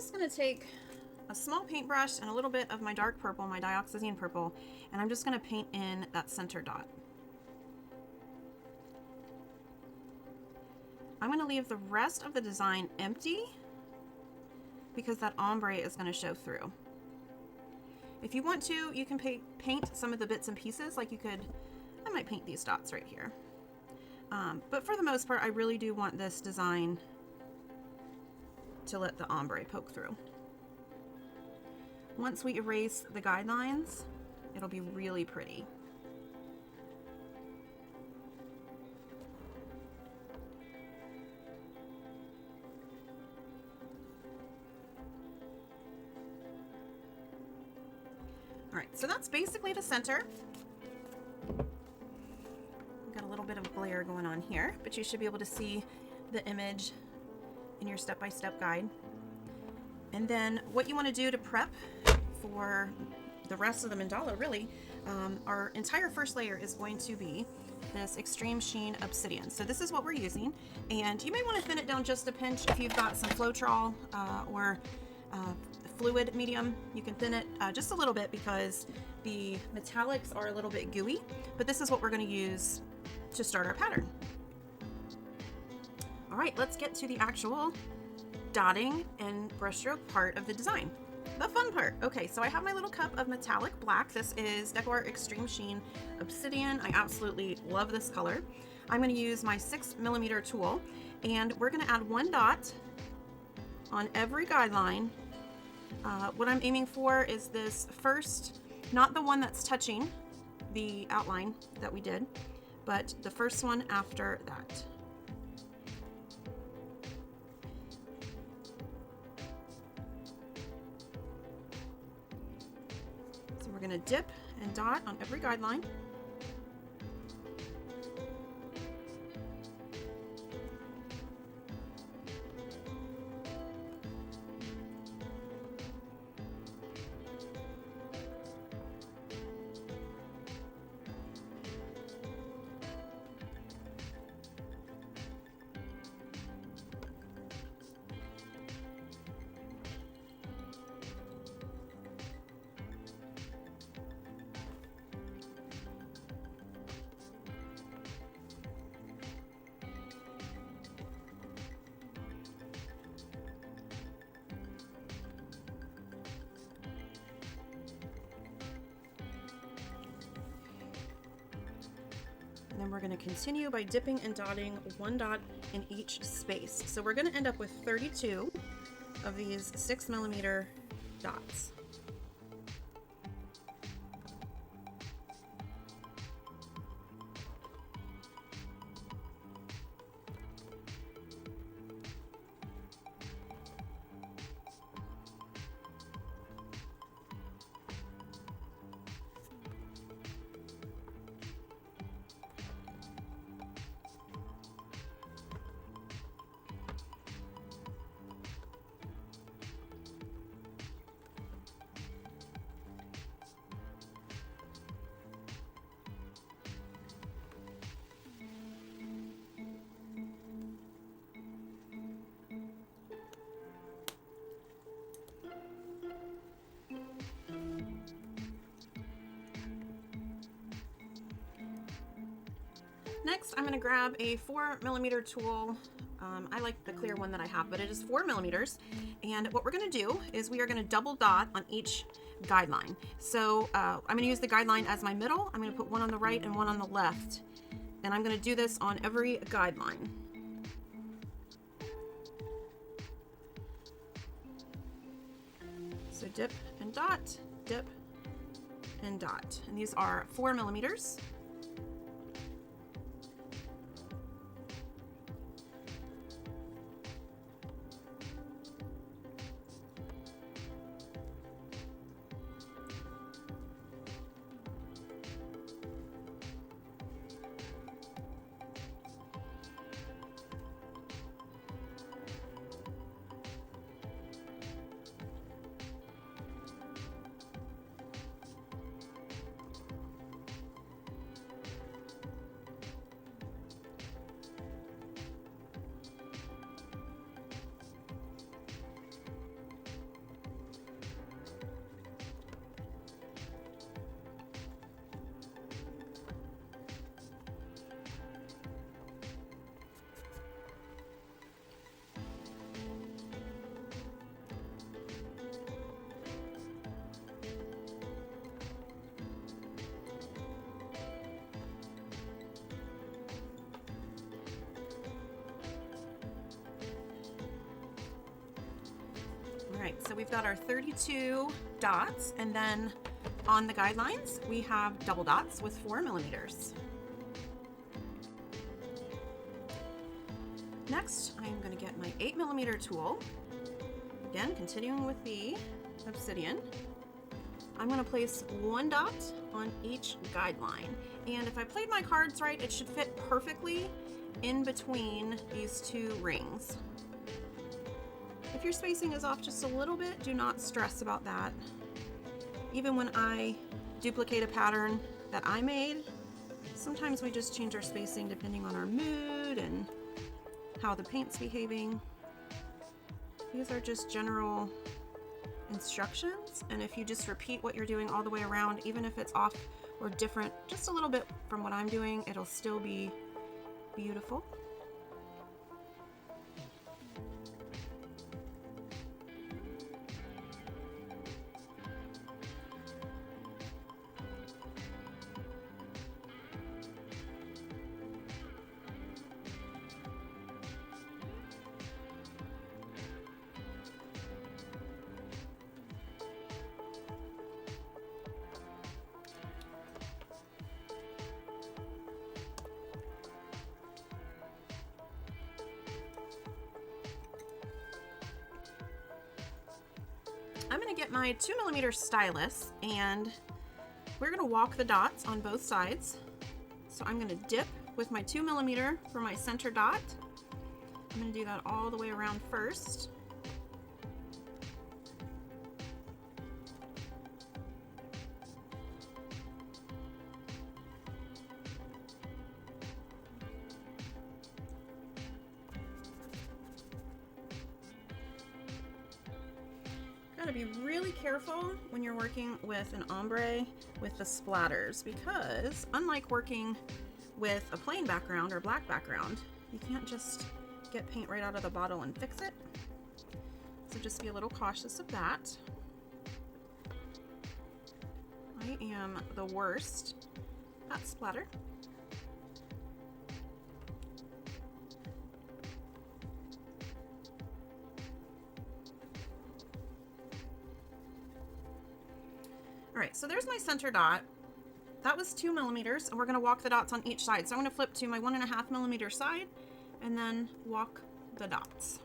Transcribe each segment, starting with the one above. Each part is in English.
just going to take a small paintbrush and a little bit of my dark purple, my Dioxazine Purple, and I'm just going to paint in that center dot. I'm going to leave the rest of the design empty because that ombre is going to show through. If you want to, you can paint some of the bits and pieces, like you could, I might paint these dots right here. But for the most part, I really do want this design to let the ombre poke through. Once we erase the guidelines, it'll be really pretty. All right, so that's basically the center. We've got a little bit of glare going on here, but you should be able to see the image in your step-by-step guide. And then what you want to do to prep for the rest of the mandala, really, our entire first layer is going to be this Extreme Sheen Obsidian. So this is what we're using, and you may want to thin it down just a pinch if you've got some Floetrol or fluid medium. You can thin it just a little bit because the metallics are a little bit gooey, but this is what we're going to use to start our pattern. All right, let's get to the actual dotting and brushstroke part of the design. The fun part. Okay, so I have my little cup of metallic black. This is Decoart Extreme Sheen Obsidian. I absolutely love this color. I'm going to use my 6mm tool, and we're going to add one dot on every guideline. What I'm aiming for is this first, not the one that's touching the outline that we did, but the first one after that. So we're going to dip and dot on every guideline. And then we're going to continue by dipping and dotting one dot in each space. So we're going to end up with 32 of these 6mm dots. Next, I'm going to grab a 4mm tool. I like the clear one that I have, but it is 4mm. And what we're going to do is we are going to double dot on each guideline. So I'm going to use the guideline as my middle. I'm going to put one on the right and one on the left. And I'm going to do this on every guideline. So dip and dot, dip and dot. And these are 4mm. so we've got our 32 dots, and then on the guidelines, we have double dots with 4 millimeters. Next, I'm going to get my 8 millimeter tool. Again, continuing with the Obsidian. I'm going to place 1 dot on each guideline. And if I played my cards right, it should fit perfectly in between these 2 rings. If your spacing is off just a little bit, do not stress about that. Even when I duplicate a pattern that I made, sometimes we just change our spacing depending on our mood and how the paint's behaving. These are just general instructions, and if you just repeat what you're doing all the way around, even if it's off or different just a little bit from what I'm doing, it'll still be beautiful. I'm going to get my 2 millimeter stylus, and we're going to walk the dots on both sides. So I'm going to dip with my 2 millimeter for my center dot. I'm going to do that all the way around first. Gotta be really careful when you're working with an ombre with the splatters, because unlike working with a plain background or black background, you can't just get paint right out of the bottle and fix it. So just be a little cautious of that. I am the worst at splatter. All right, so there's my center dot. That was 2 millimeters, and we're gonna walk the dots on each side. So I'm gonna flip to my 1.5 millimeter side and then walk the dots.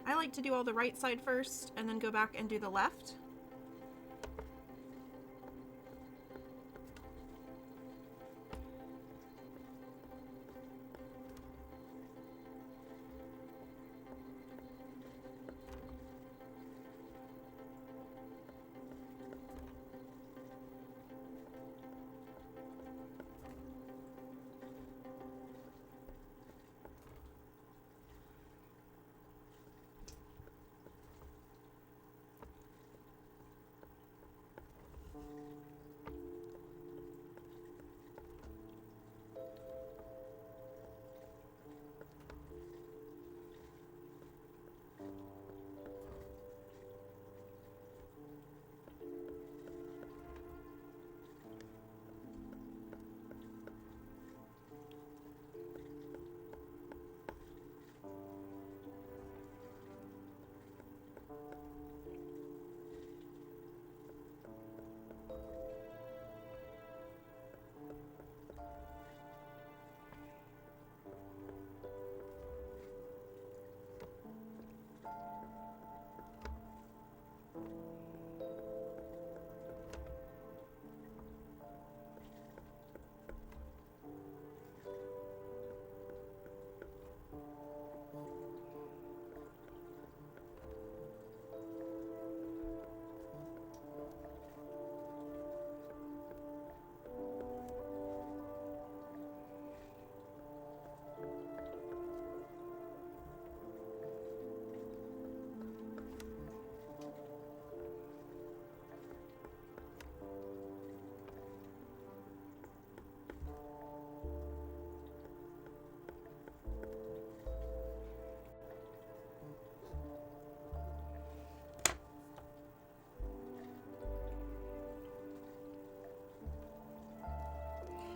I like to do all the right side first and then go back and do the left.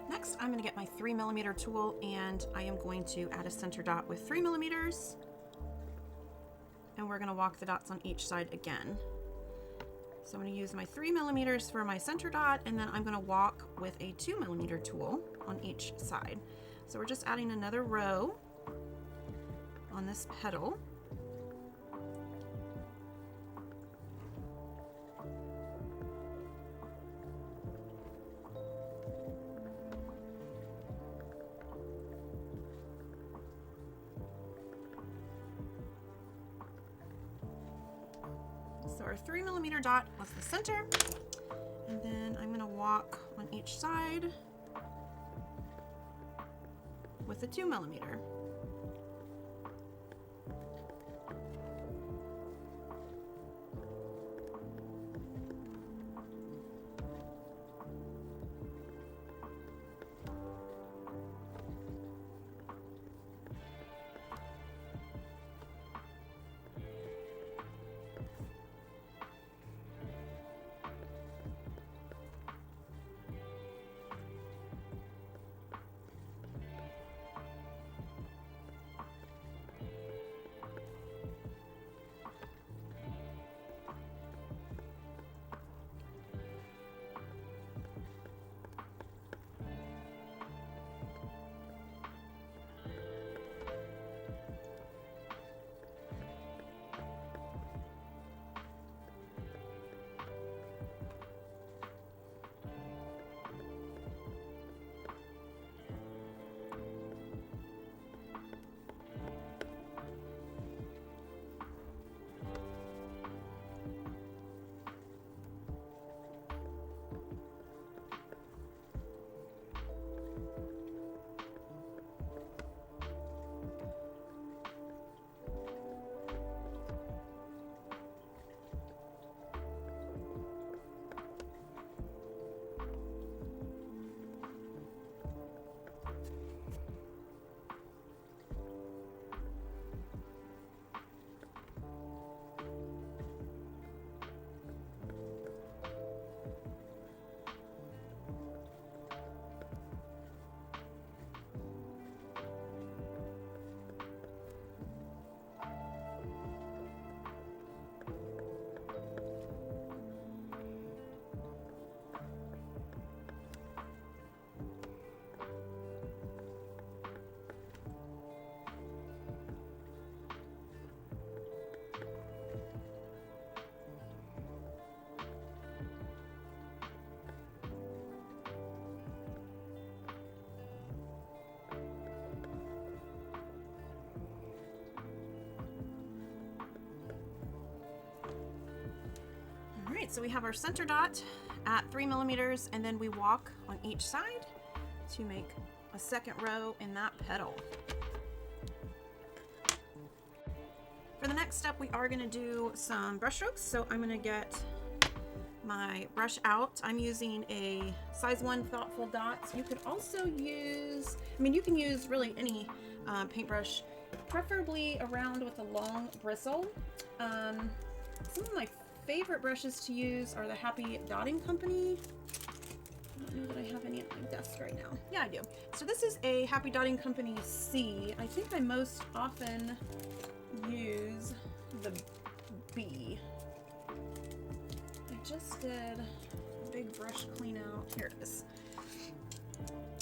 Next, I'm going to get my 3 millimeter tool, and I am going to add a center dot with 3 millimeters, and we're going to walk the dots on each side again. So I'm going to use my 3 millimeters for my center dot, and then I'm going to walk with a 2 millimeter tool on each side. So we're just adding another row on this petal. So our 3 millimeter dot was the center, and then I'm going to walk on each side with a 2 millimeter. So we have our center dot at 3 millimeters, and then we walk on each side to make a second row in that petal. For the next step, we are going to do some brush strokes. So I'm going to get my brush out. I'm using a size 1 Thoughtful Dots. You could also use, you can use really any paintbrush, preferably around with a long bristle. Some of my favorite brushes to use are the Happy Dotting Company. I don't know that I have any at my desk right now. Yeah, I do. So this is a Happy Dotting Company C. I think I most often use the B. I just did a big brush clean out. Here it is.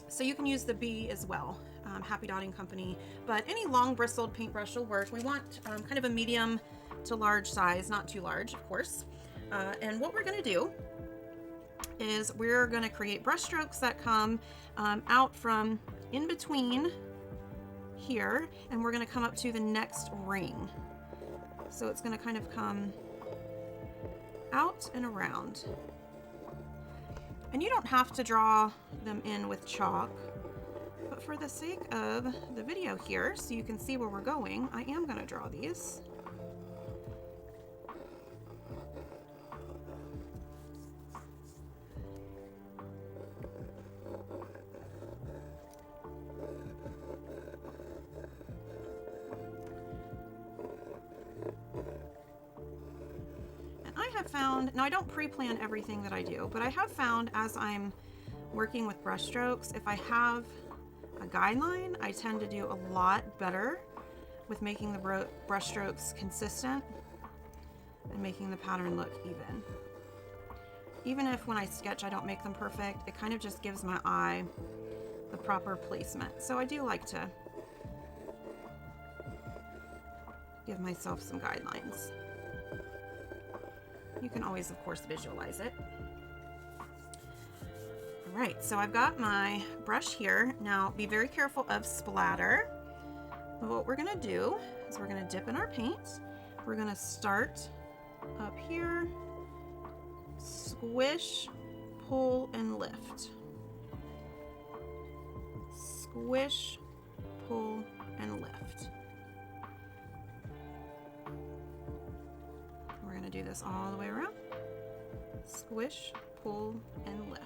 So you can use the B as well, Happy Dotting Company, but any long bristled paintbrush will work. We want kind of a medium to large size, not too large, of course. And what we're going to do is we're going to create brush strokes that come out from in between here, and we're going to come up to the next ring. So it's going to kind of come out and around. And you don't have to draw them in with chalk, but for the sake of the video here, so you can see where we're going, I am going to draw these. Found, now I don't pre-plan everything that I do, but I have found as I'm working with brush strokes, if I have a guideline, I tend to do a lot better with making the brush strokes consistent and making the pattern look even. Even if when I sketch I don't make them perfect, it kind of just gives my eye the proper placement. So I do like to give myself some guidelines. You can always, of course, visualize it. All right, so I've got my brush here. Now, be very careful of splatter. But what we're gonna do is we're gonna dip in our paint. We're gonna start up here, squish, pull, and lift. Squish, pull, and lift. We're gonna do this all the way around. Squish, pull, and lift.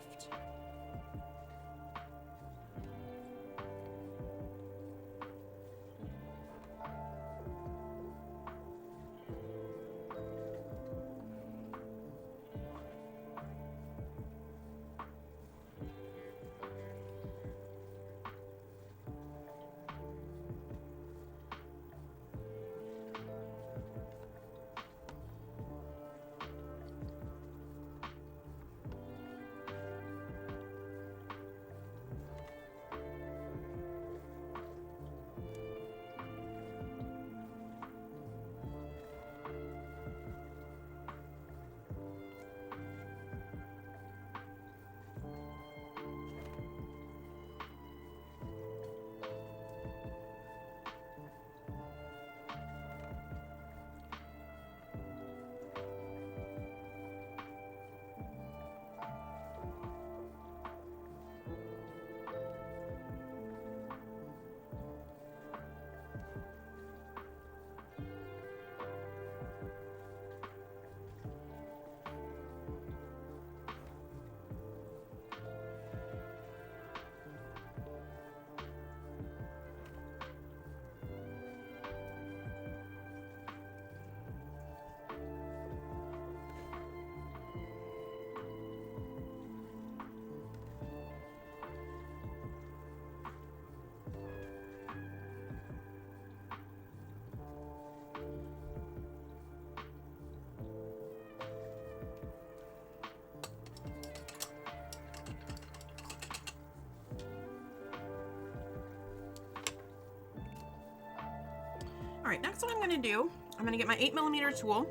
All right, next what I'm gonna do, I'm gonna get my 8mm tool.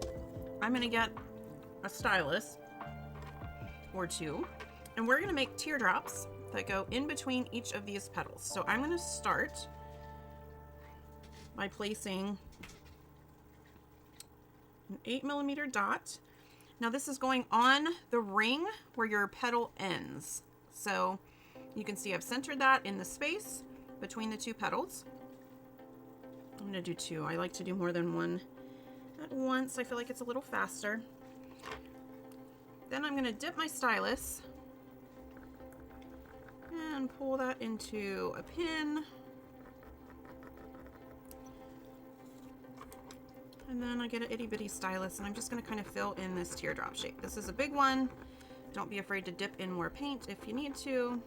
I'm gonna get a stylus or two, and we're gonna make teardrops that go in between each of these petals. So I'm gonna start by placing an 8mm dot. Now this is going on the ring where your petal ends. So you can see I've centered that in the space between the two petals. I'm gonna do two. I like to do more than one at once. I feel like it's a little faster. Then I'm gonna dip my stylus and pull that into a pin. And then I get an itty bitty stylus and I'm just gonna kind of fill in this teardrop shape. This is a big one. Don't be afraid to dip in more paint if you need to.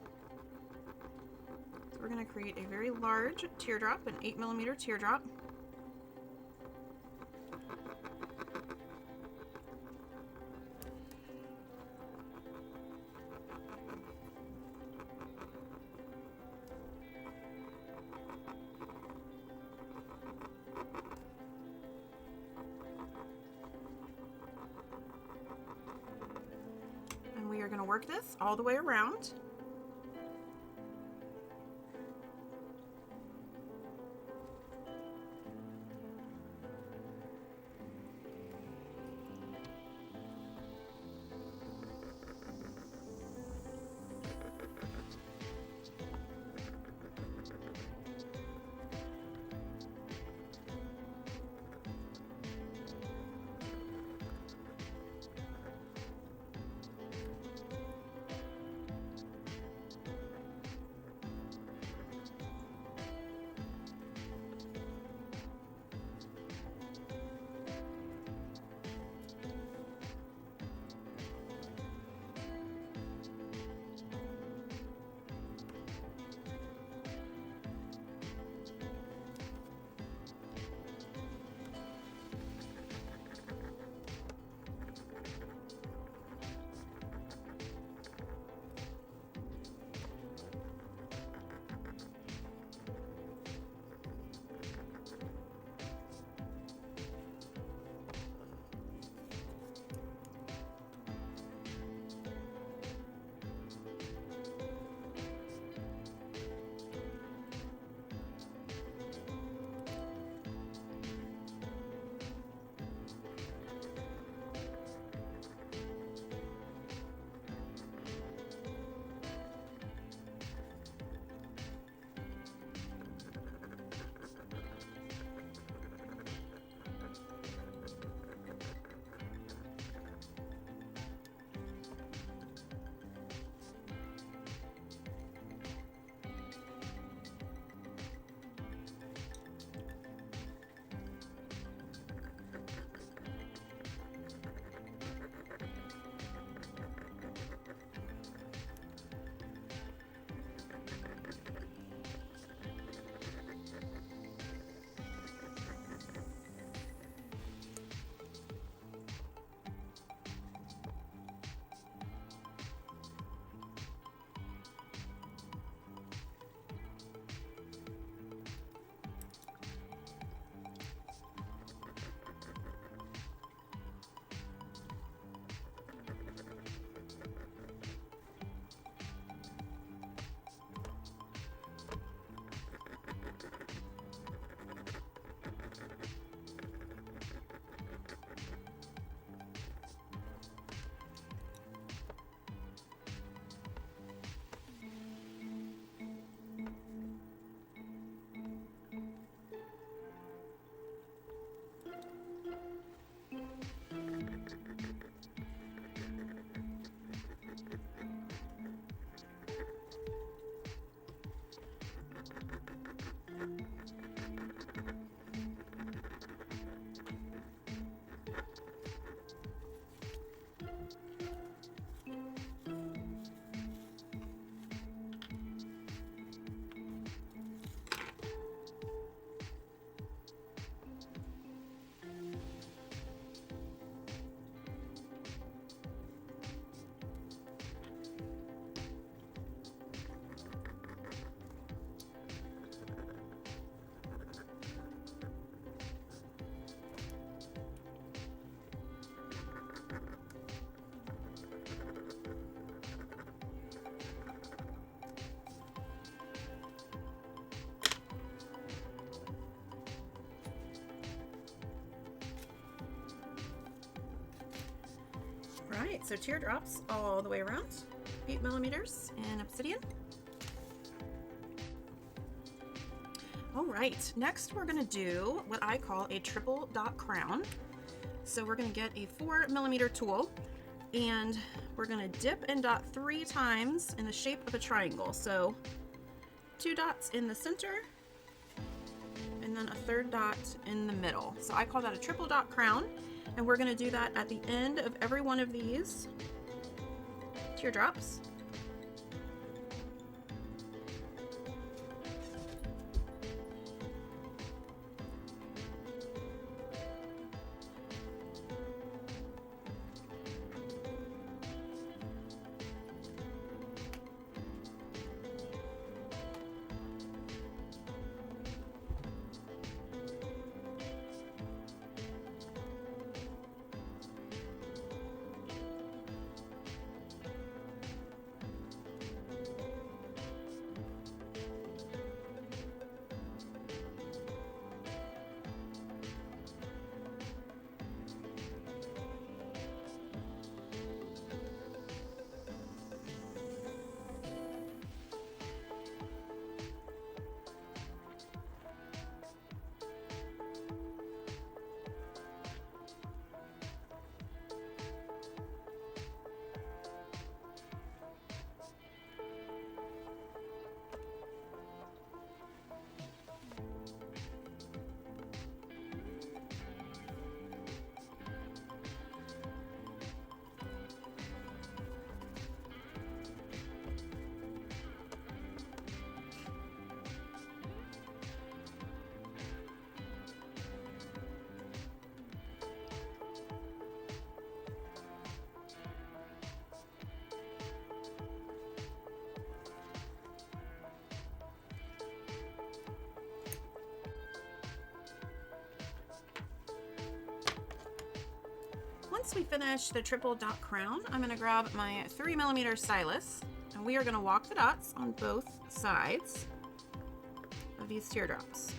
So we're gonna create a very large teardrop, an 8mm teardrop. And we are gonna work this all the way around. so teardrops all the way around, 8 millimeters in Obsidian. All right, next we're gonna do what I call a triple dot crown. So we're gonna get a 4 millimeter tool and we're gonna dip and dot 3 times in the shape of a triangle. So 2 dots in the center and then a 3rd dot in the middle. So I call that a triple dot crown, and we're gonna do that at the end of every one of these teardrops. Once we finish the triple dot crown, I'm going to grab my 3 millimeter stylus, and we are going to walk the dots on both sides of these teardrops.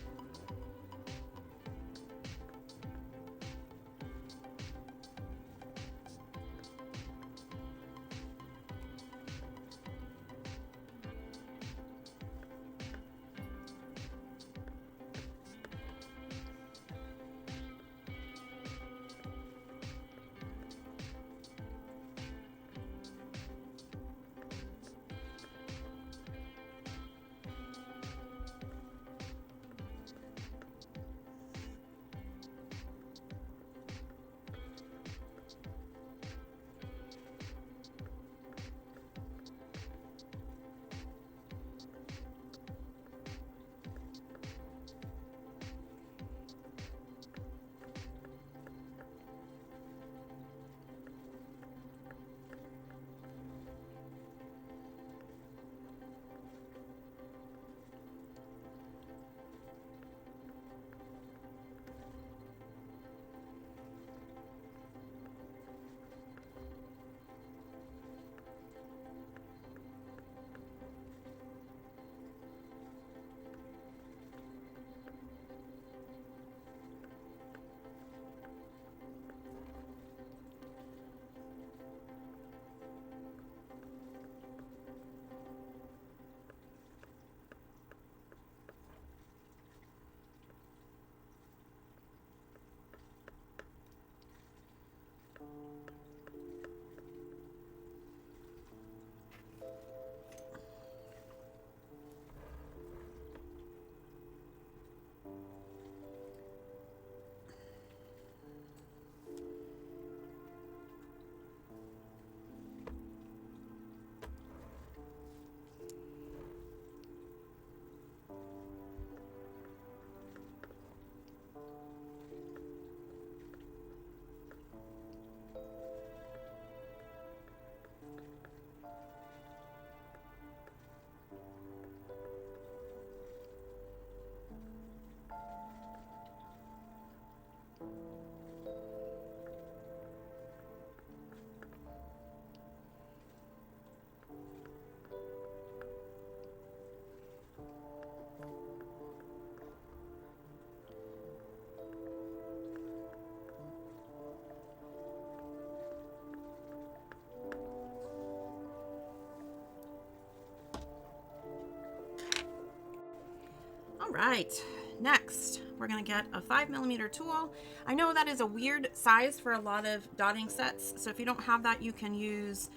right, next we're gonna get a 5mm tool. I know that is a weird size for a lot of dotting sets, so if you don't have that, you can use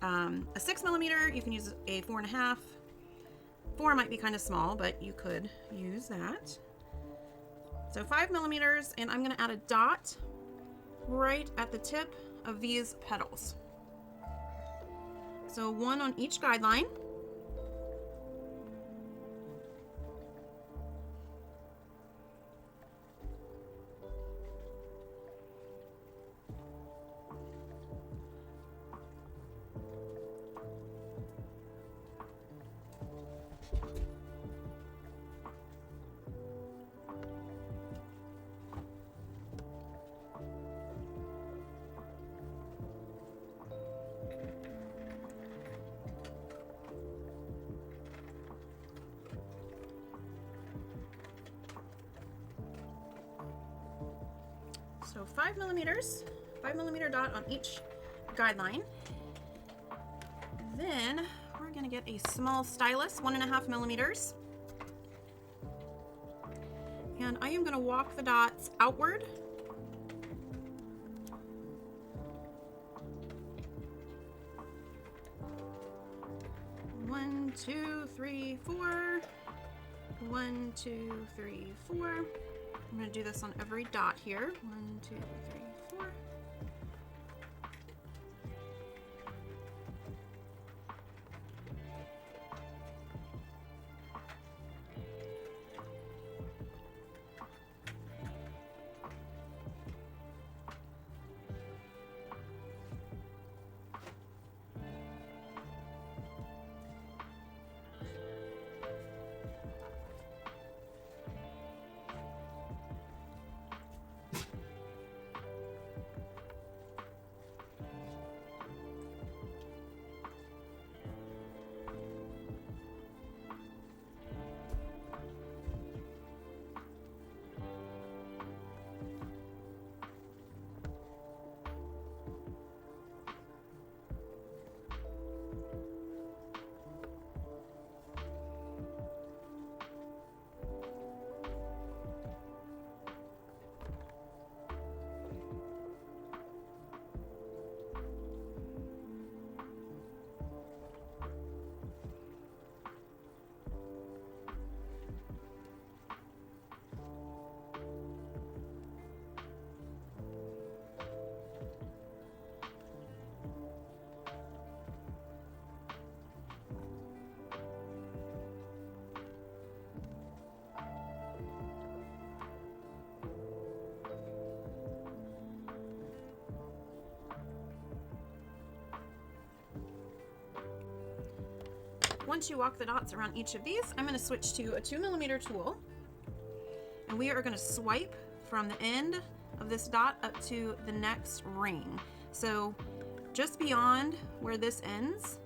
a 6mm, you can use a 4.5. 4 might be kind of small, but you could use that. So 5mm, and I'm gonna add a dot right at the tip of these petals. So 1 on each guideline. So 5mm dot on each guideline. Then we're gonna get a small stylus, 1.5mm. And I am gonna walk the dots outward. One, two, three, four. 1, 2, 3, 4. I'm going to do this on every dot here. 1, 2, 3, 4. Once you walk the dots around each of these, I'm going to switch to a 2mm tool, and we are going to swipe from the end of this dot up to the next ring. So just beyond where this ends,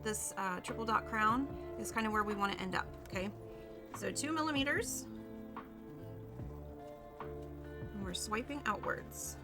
this triple dot crown is kind of where we want to end up. Okay, so 2mm, and we're swiping outwards.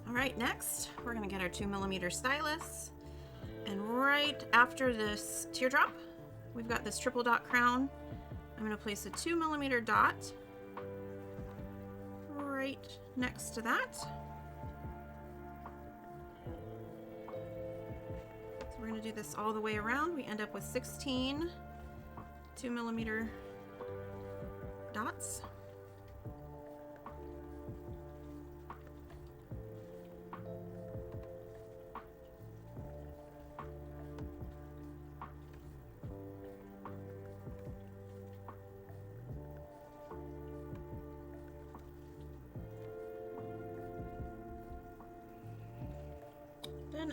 All right, next we're gonna get our 2mm stylus, and right after this teardrop, we've got this triple dot crown. I'm gonna place a 2mm dot right next to that. So we're gonna do this all the way around. We end up with 16 2mm dots.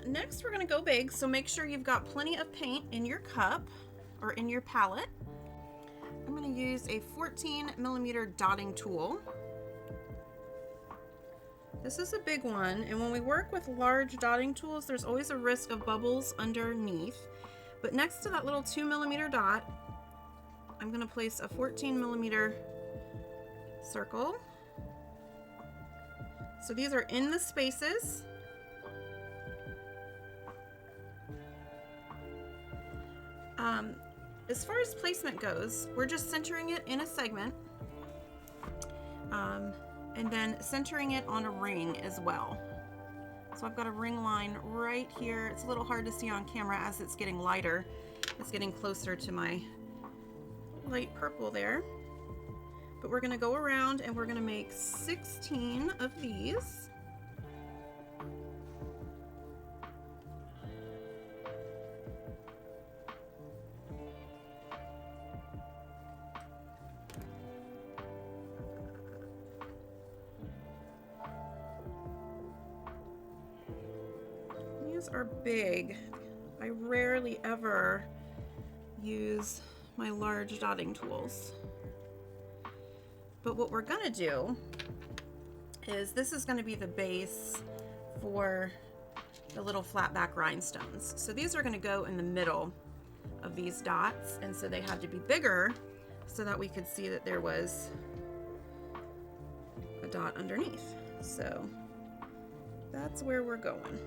Next we're going to go big, so make sure you've got plenty of paint in your cup or in your palette. I'm going to use a 14mm dotting tool. This is a big one, and when we work with large dotting tools, there's always a risk of bubbles underneath. But next to that little 2mm dot, I'm going to place a 14mm circle. So these are in the spaces. As far as placement goes, we're just centering it in a segment, and then centering it on a ring as well. So I've got a ring line right here. It's a little hard to see on camera as it's getting lighter. It's getting closer to my light purple there. But we're gonna go around and we're gonna make 16 of these. These are big. I rarely ever use my large dotting tools. But what we're gonna do is this is gonna be the base for the little flat back rhinestones. So these are gonna go in the middle of these dots, and so they had to be bigger so that we could see that there was a dot underneath. So that's where we're going.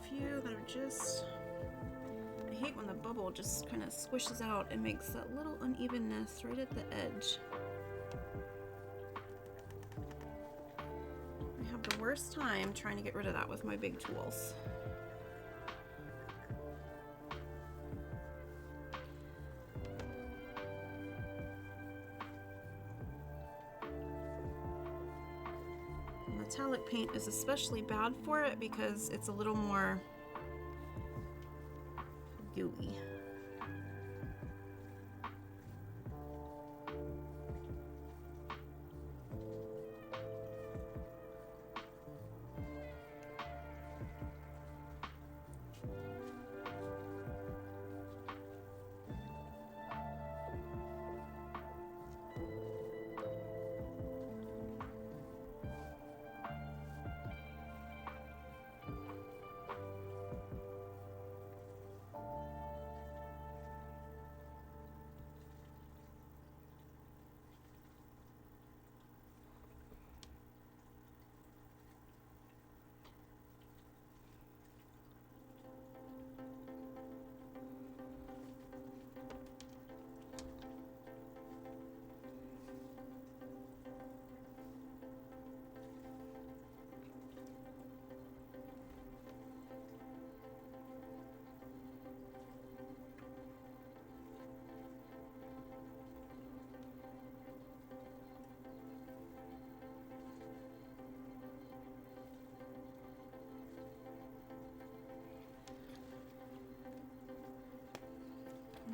Few that are just, I hate when the bubble just kind of squishes out and makes that little unevenness right at the edge. I have the worst time trying to get rid of that with my big tools. Metallic paint is especially bad for it because it's a little more gooey.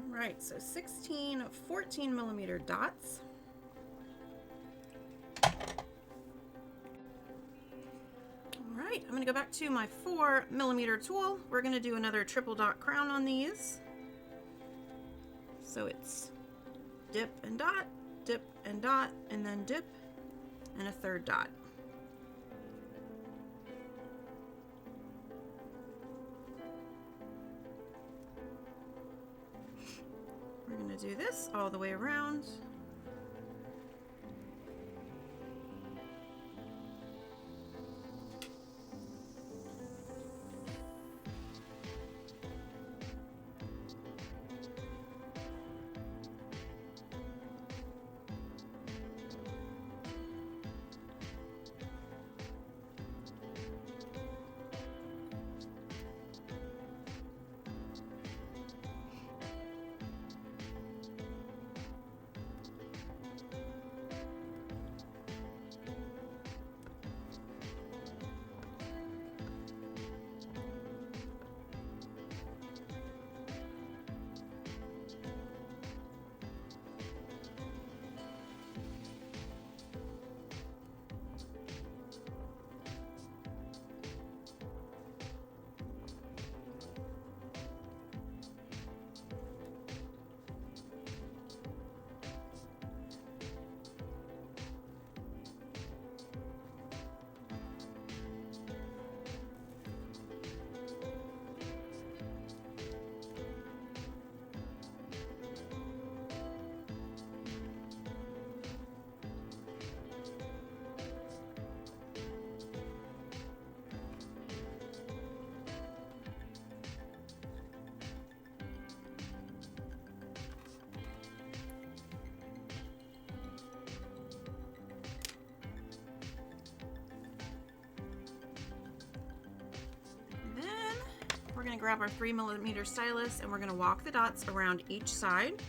Right, so 16 14mm dots. All right, I'm gonna go back to my 4mm tool. We're gonna do another triple dot crown on these. So it's dip, and then dip, and a third dot. We're going to do this all the way around. going to grab our 3mm stylus and we're going to walk the dots around each side.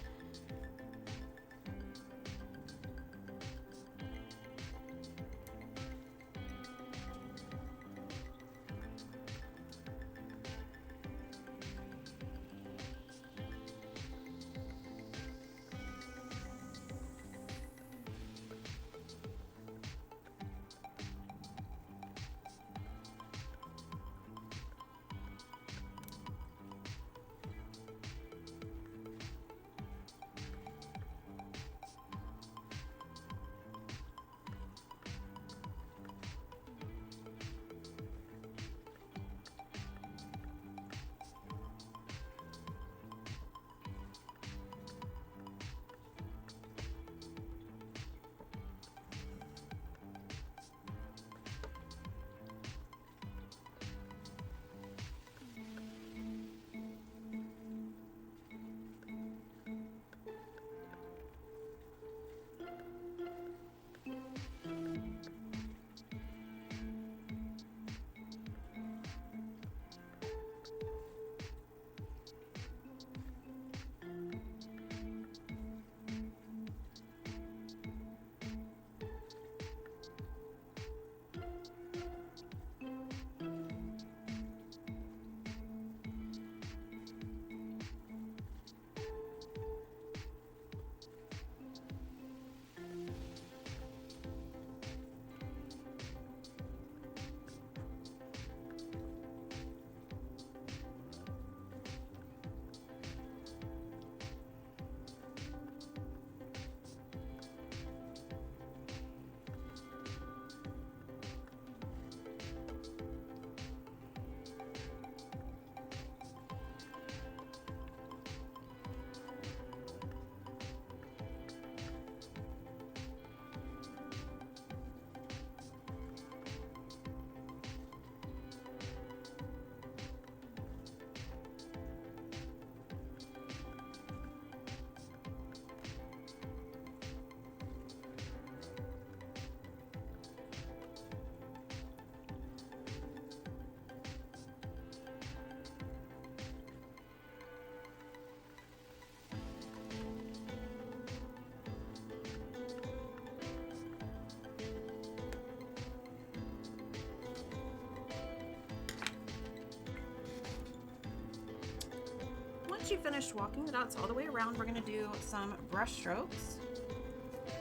Once you've finished walking the dots all the way around, we're going to do some brush strokes.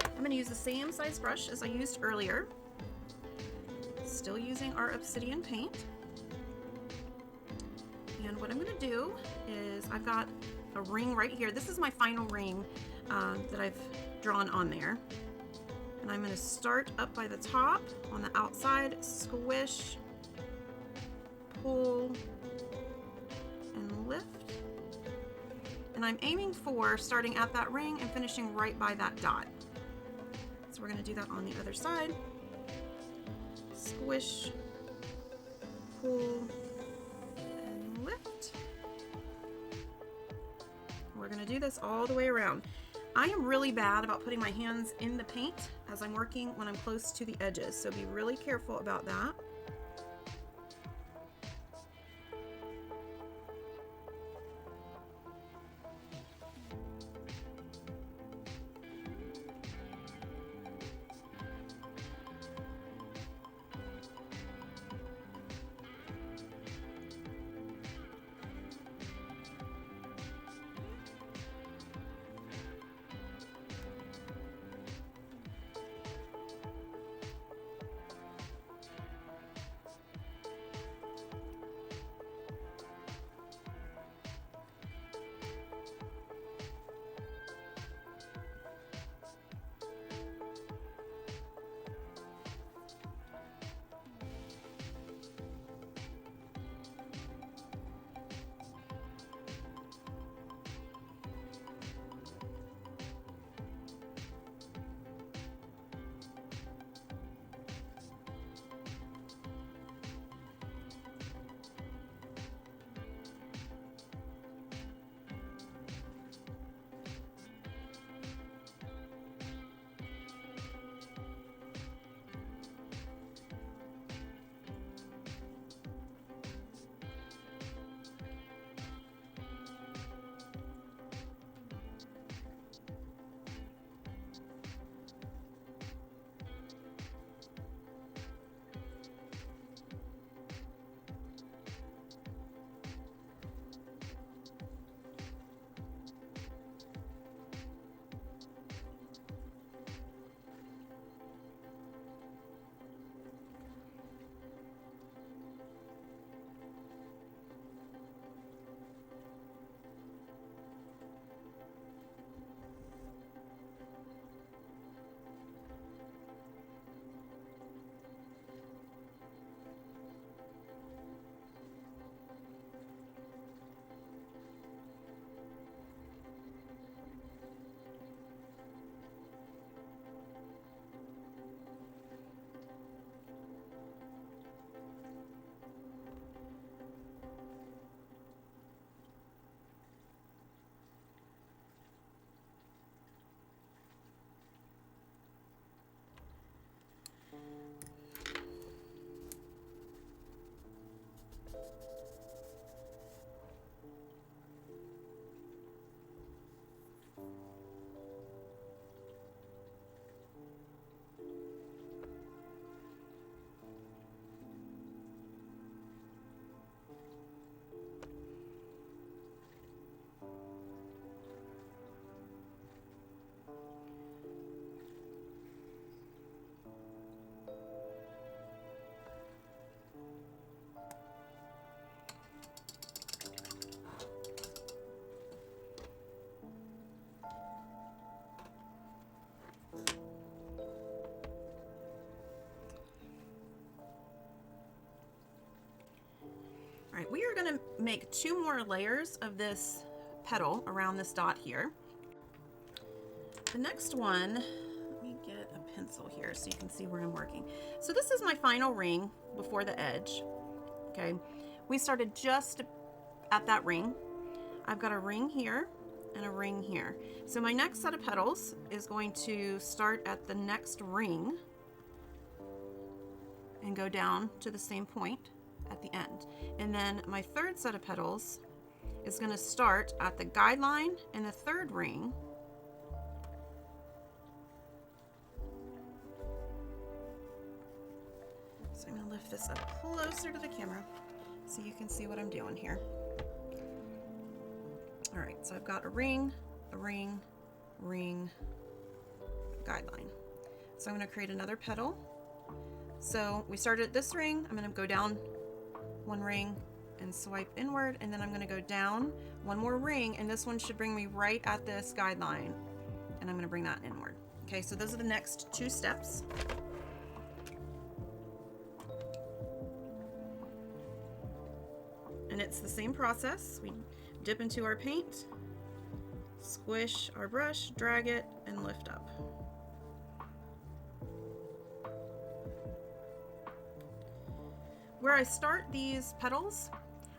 I'm going to use the same size brush as I used earlier. Still using our Obsidian paint. And what I'm going to do is I've got a ring right here. This is my final ring that I've drawn on there. And I'm going to start up by the top on the outside, squish, pull, and lift. And I'm aiming for starting at that ring and finishing right by that dot. So we're going to do that on the other side. Squish, pull, and lift. We're going to do this all the way around. I am really bad about putting my hands in the paint as I'm working when I'm close to the edges, so be really careful about that. make 2 more layers of this petal around this dot here. The next one, let me get a pencil here so you can see where I'm working. So this is my final ring before the edge. Okay, we started just at that ring. I've got a ring here and a ring here. So my next set of petals is going to start at the next ring and go down to the same point at the end. And then my third set of petals is going to start at the guideline in the third ring So I'm going to lift this up closer to the camera so you can see what I'm doing here. All right, so I've got a ring, ring, guideline. So I'm going to create another petal. So we started at this ring. I'm going to go down one ring and swipe inward, and then I'm going to go down one more ring, and this one should bring me right at this guideline, and I'm going to bring that inward. Okay, so those are the next 2 steps. And it's the same process. We dip into our paint, squish our brush, drag it, and lift up. Where I start these petals,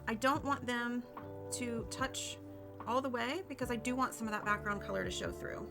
I don't want them to touch all the way because I do want some of that background color to show through.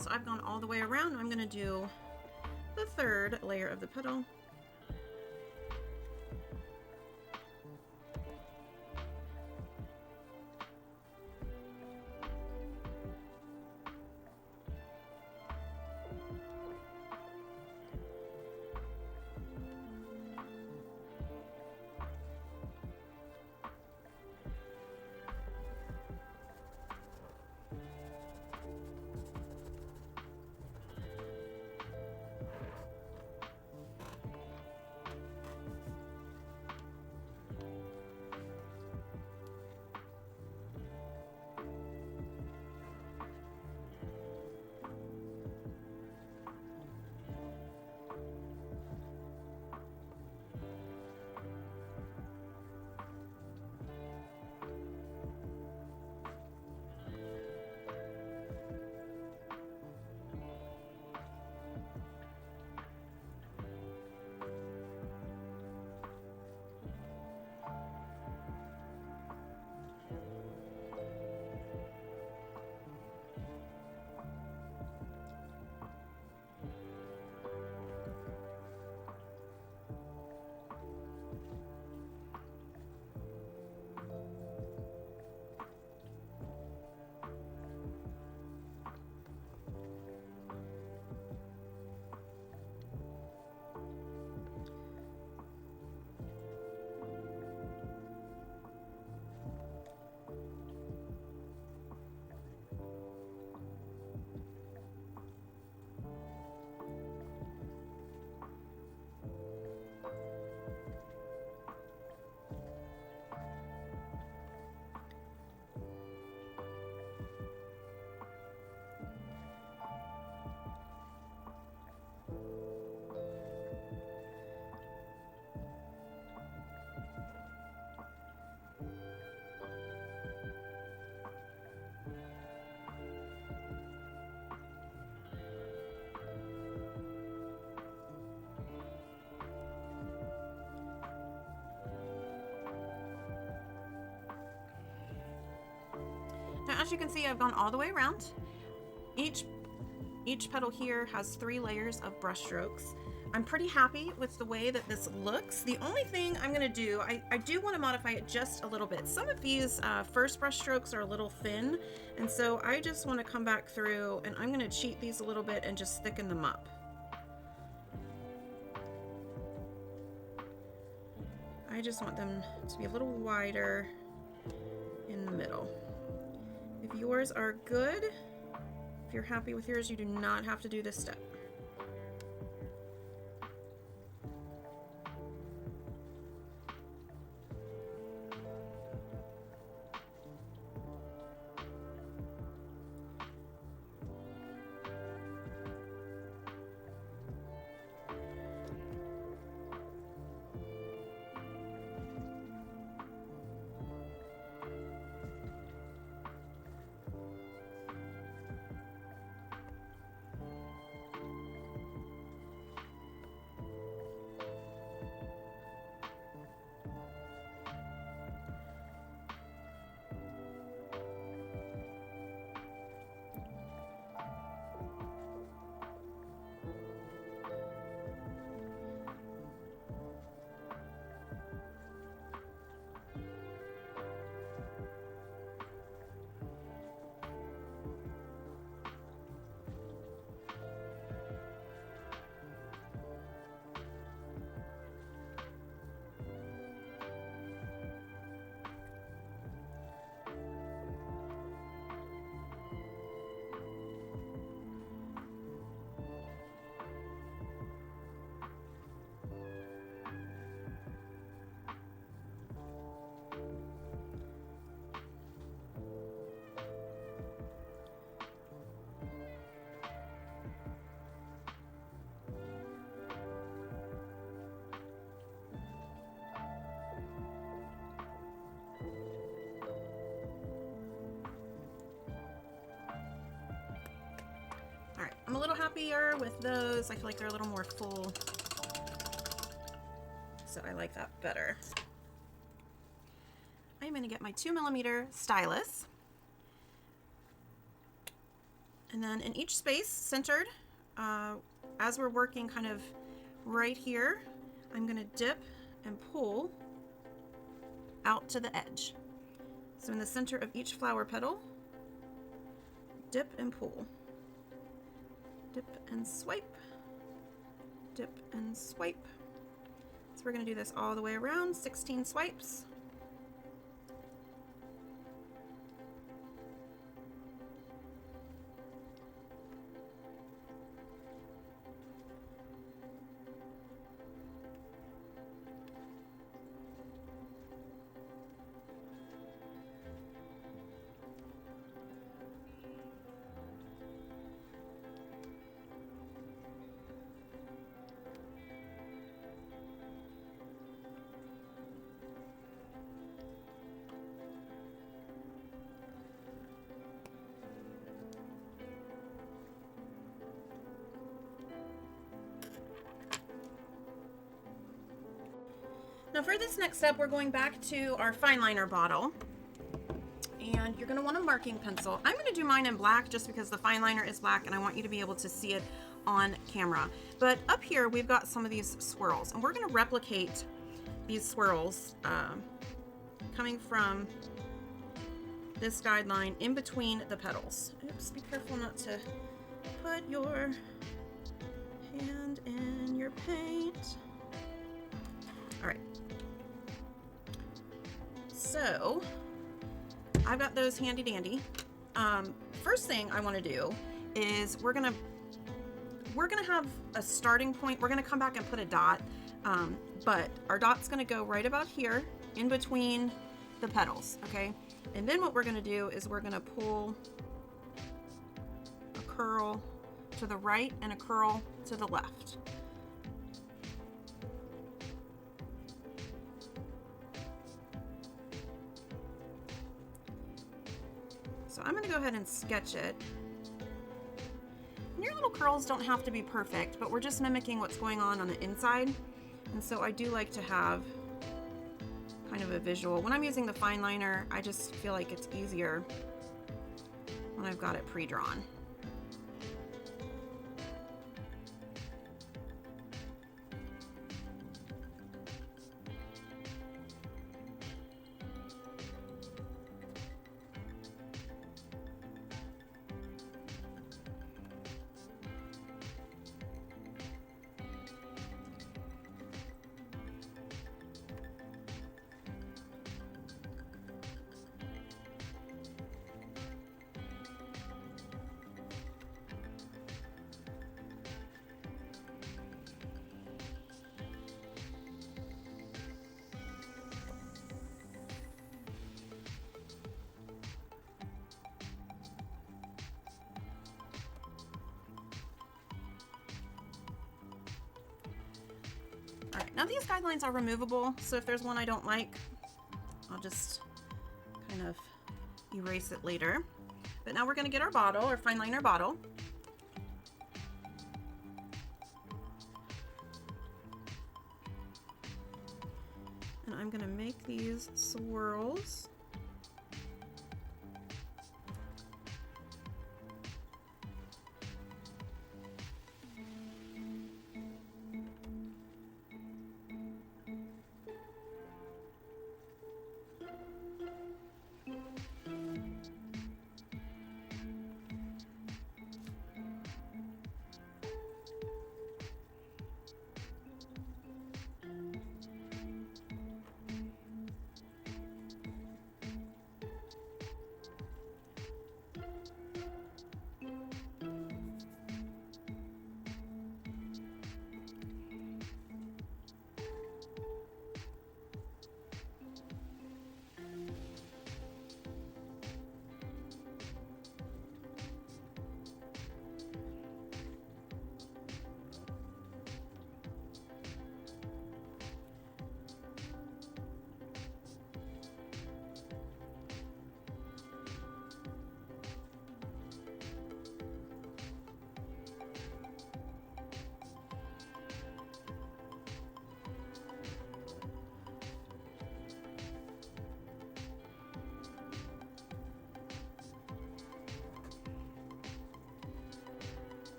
So I've gone all the way around. I'm going to do the third layer of the petal. as you can see, I've gone all the way around. Each petal here has 3 layers of brush strokes. I'm pretty happy with the way that this looks. The only thing I'm gonna do, I do wanna modify it just a little bit. Some of these first brush strokes are a little thin, and so I just wanna come back through and I'm gonna cheat these a little bit and just thicken them up. I just want them to be a little wider in the middle. If yours are good, if you're happy with yours, you do not have to do this step. I'm a little happier with those. I feel like they're a little more full, so I like that better. I'm going to get my 2mm stylus, and then in each space centered, as we're working kind of right here, I'm going to dip and pull out to the edge. So in the center of each flower petal, dip and pull. Dip and swipe, dip and swipe. So we're going to do this all the way around, 16 swipes. Now for this next step, we're going back to our fine liner bottle, and you're gonna want a marking pencil. I'm gonna do mine in black just because the fine liner is black and I want you to be able to see it on camera. But up here, we've got some of these swirls, and we're gonna replicate these swirls coming from this guideline in between the petals. Oops, be careful not to put your hand in your paint. All right. So I've got those handy dandy. First thing I want to do is we're gonna have a starting point. We're gonna come back and put a dot, but our dot's gonna go right about here in between the petals, okay? And then what we're gonna do is we're gonna pull a curl to the right and a curl to the left. So I'm going to go ahead and sketch it. And your little curls don't have to be perfect, but we're just mimicking what's going on the inside. And so I do like to have kind of a visual. When I'm using the fine liner, I just feel like it's easier when I've got it pre-drawn. Alright, now these guidelines are removable, so if there's one I don't like, I'll just kind of erase it later. But now we're going to get our bottle, our fine liner bottle. And I'm going to make these swirls.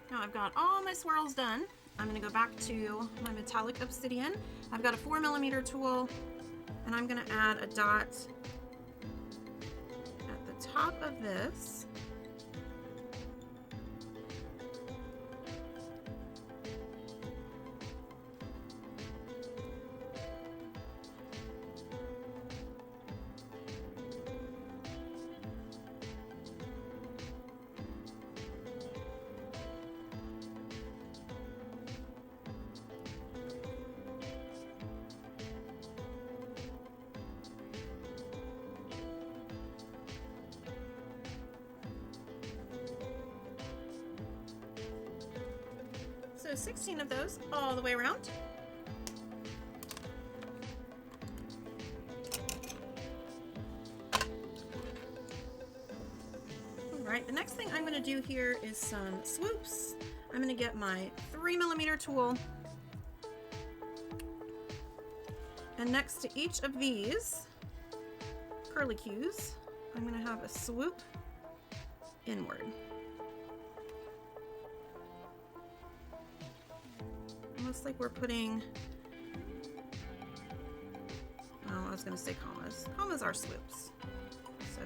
Now I've got all my swirls done. I'm going to go back to my metallic obsidian. I've got a 4mm tool, and I'm going to add a dot at the top of this. So 16 of those all the way around. Alright, the next thing I'm going to do here is some swoops. I'm going to get my 3mm tool, and next to each of these curlicues, I'm going to have a swoop inward. Looks like we're putting, oh, I was going to say commas. Commas are swoops. So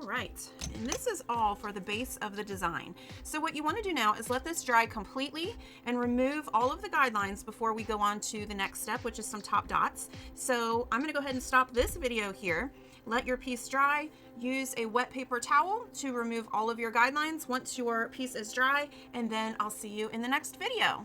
right, and this is all for the base of the design. So what you want to do now is let this dry completely and remove all of the guidelines before we go on to the next step, which is some top dots. So I'm going to go ahead and stop this video here. Let your piece dry. Use a wet paper towel to remove all of your guidelines once your piece is dry, and then I'll see you in the next video.